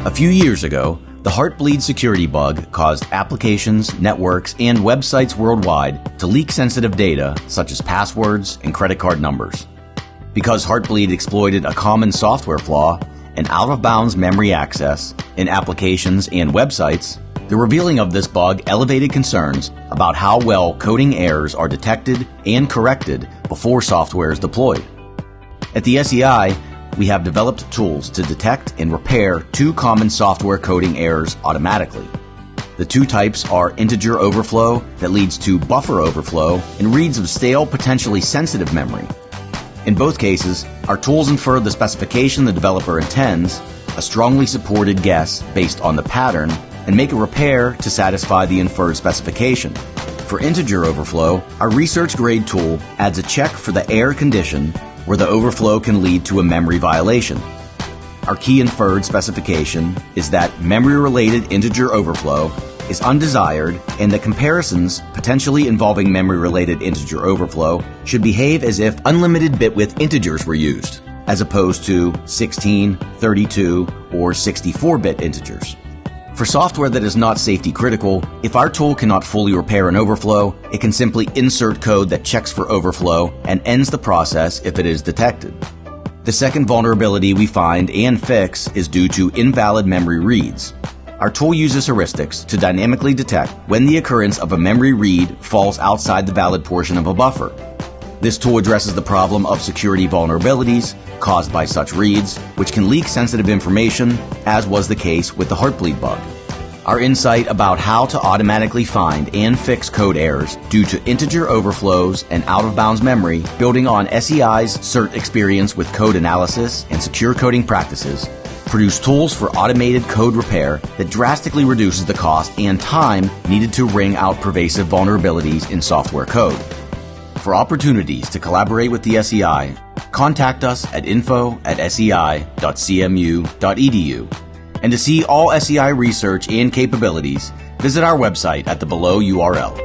A few years ago, the Heartbleed security bug caused applications, networks, and websites worldwide to leak sensitive data such as passwords and credit card numbers. Because Heartbleed exploited a common software flaw and out-of-bounds memory access in applications and websites, the revealing of this bug elevated concerns about how well coding errors are detected and corrected before software is deployed. At the SEI, we have developed tools to detect and repair two common software coding errors automatically. The two types are integer overflow that leads to buffer overflow and reads of stale, potentially sensitive memory. In both cases, our tools infer the specification the developer intends, a strongly supported guess based on the pattern, and make a repair to satisfy the inferred specification. For integer overflow, our research-grade tool adds a check for the error condition where the overflow can lead to a memory violation. Our key inferred specification is that memory-related integer overflow is undesired and that comparisons potentially involving memory-related integer overflow should behave as if unlimited bit-width integers were used, as opposed to 16, 32, or 64-bit integers. For software that is not safety critical, if our tool cannot fully repair an overflow, it can simply insert code that checks for overflow and ends the process if it is detected. The second vulnerability we find and fix is due to invalid memory reads. Our tool uses heuristics to dynamically detect when the occurrence of a memory read falls outside the valid portion of a buffer. This tool addresses the problem of security vulnerabilities caused by such reads, which can leak sensitive information, as was the case with the Heartbleed bug. Our insight about how to automatically find and fix code errors due to integer overflows and out-of-bounds memory, building on SEI's CERT experience with code analysis and secure coding practices, produce tools for automated code repair that drastically reduces the cost and time needed to wring out pervasive vulnerabilities in software code. For opportunities to collaborate with the SEI, contact us at info@sei.cmu.edu. And to see all SEI research and capabilities, visit our website at the below URL.